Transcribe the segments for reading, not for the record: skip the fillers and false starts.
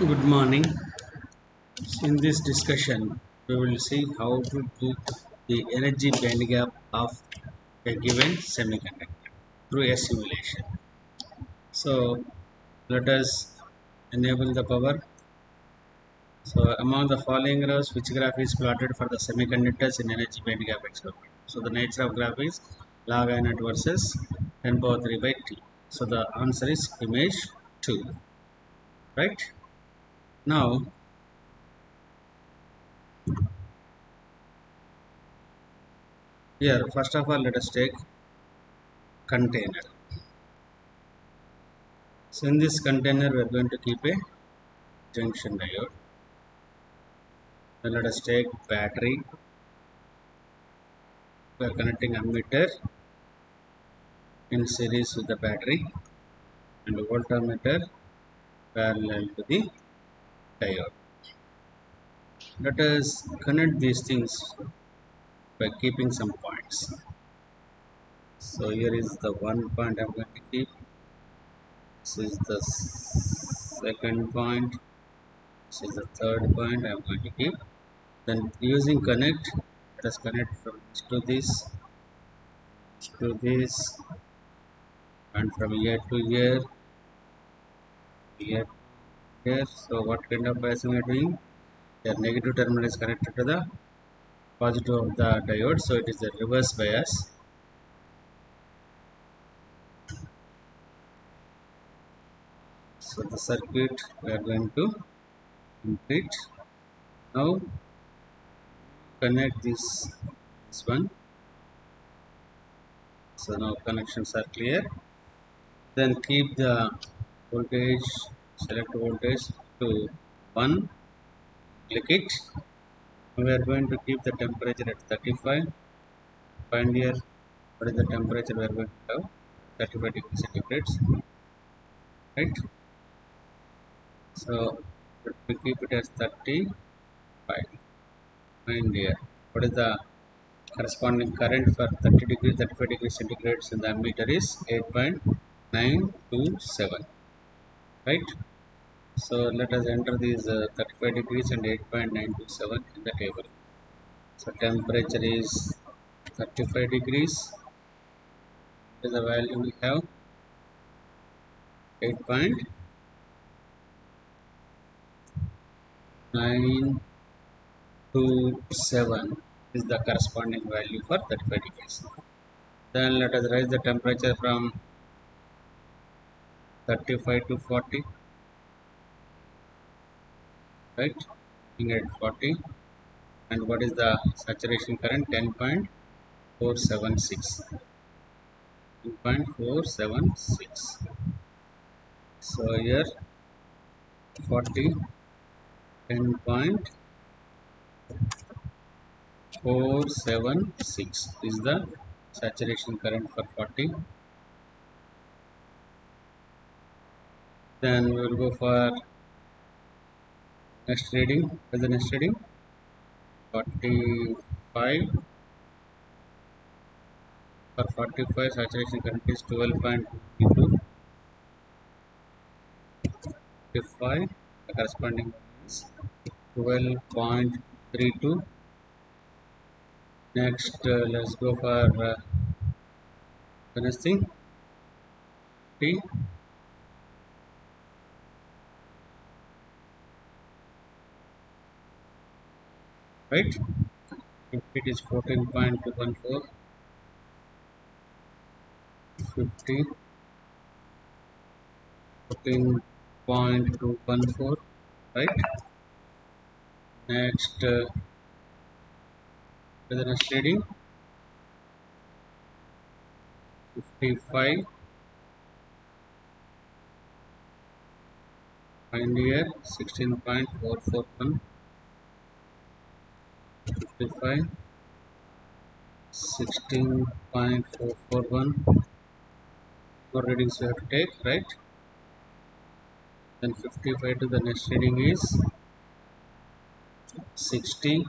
Good morning. In this discussion, we will see how to do the energy band gap of a given semiconductor through a simulation. So, let us enable the power. So, among the following rows, which graph is plotted for the semiconductors in energy band gap experiment? So, the nature of graph is log I naught versus 10 power 3 by t. So, the answer is image 2. Right? Now, here, first of all, let us take container. So in this container we are going to keep a junction diode. Then let us take battery. We are connecting ammeter in series with the battery and voltmeter parallel to the diode. Let us connect these things by keeping some points. So here is the one point I am going to keep. This is the second point. This is the third point I am going to keep. Then using connect, let us connect from this to this, and from here to here, here, here. So what kind of biasing we are doing? The negative terminal is connected to the positive of the diode, so it is a reverse bias. So the circuit we are going to complete. Now connect this one. So now connections are clear. Then keep the voltage, select voltage to 1, click it. We are going to keep the temperature at 35. Find here what is the temperature we are going to have, 35 degrees centigrade, right? So let me keep it as 35. Find here what is the corresponding current for 30 degrees, 35 degrees centigrade in the ammeter is 8.927, right? So let us enter these 35 degrees and 8.927 in the table. So temperature is 35 degrees. What is the value we have? 8.927 is the corresponding value for 35 degrees. Then let us raise the temperature from 35 to 40, right? Looking at 40. And what is the saturation current? 10.476. 10.476. So here 40, 10.476 is the saturation current for 40. Then we will go for next reading. What is the next reading? 45. For 45, saturation current is 12.2. 45, the corresponding is 12.32. Next, let's go for the next thing. T. Right? If it is 14.214, 50, 14.214, right? Next, the next reading 55. Find here 16.441, 55, 16.441. More readings we have to take, right? Then 55 to the next reading is 60.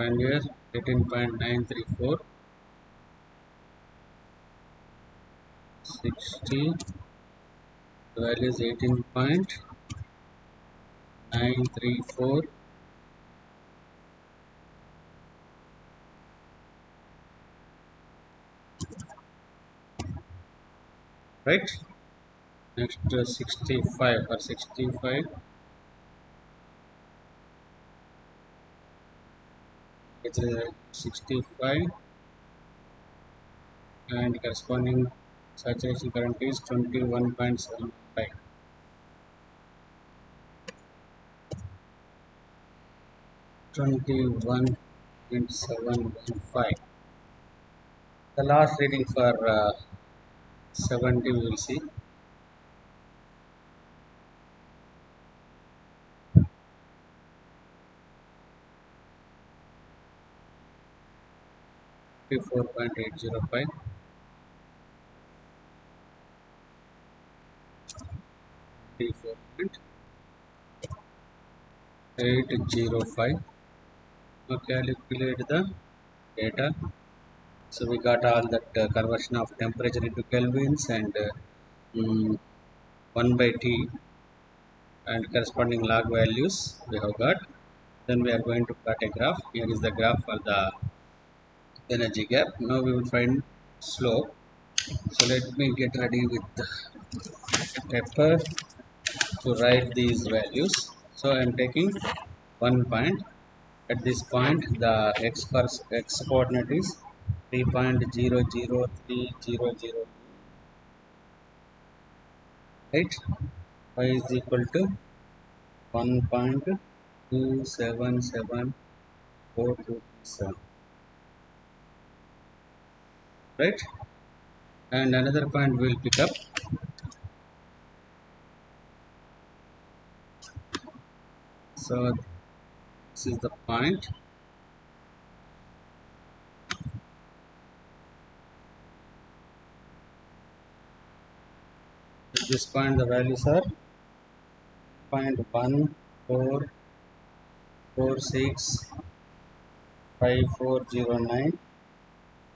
find here 18.934 60. The value is 18.934. Right. Next 65 or 65. It's 65 and corresponding saturation current is 21.75. 21.715. The last reading for 70 we will see. Four point 805, 4.805. Now calculate the data. So we got all that conversion of temperature into kelvins and 1 by T and corresponding log values we have got. Then we are going to plot a graph. Here is the graph for the energy gap. Now we will find slope. So let me get ready with the paper to write these values. So I am taking one point. At this point, the x coordinate is 3.00300, right? Y is equal to 1.277427, right? And another point we'll pick up. So this is the point. At this point, the values are 0.14465409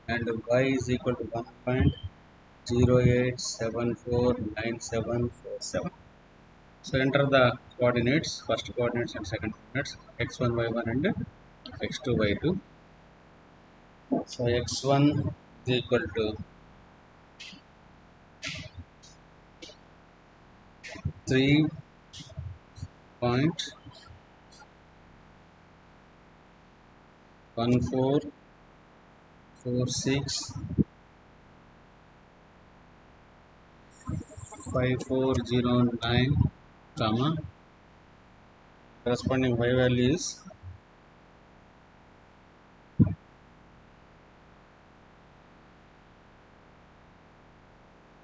and y is equal to 1.08749747. So enter the coordinates, first coordinates and second coordinates, x1 y1 and x2 y2. So x1 is equal to 3.14465409, comma, corresponding y value is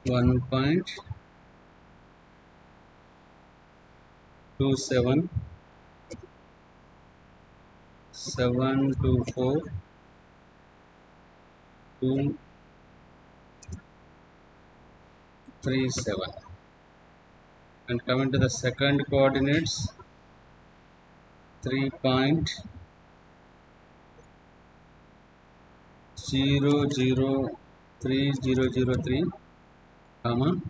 1.2712724.237. And coming to the second coordinates, 3.00303, comma,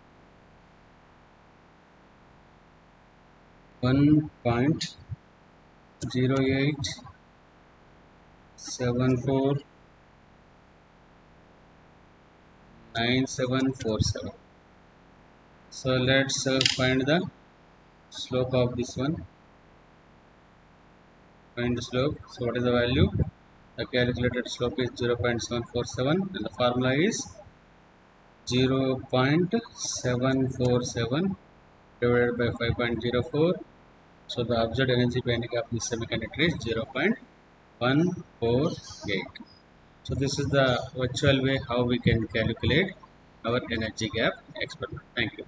1.08749747. So let's find the slope of this one. Find the slope. So what is the value? The calculated slope is 0.747 and the formula is 0.747 divided by 5.04. So the observed energy binding of this semiconductor is 0.148. So this is the virtual way how we can calculate our energy gap experiment. Thank you.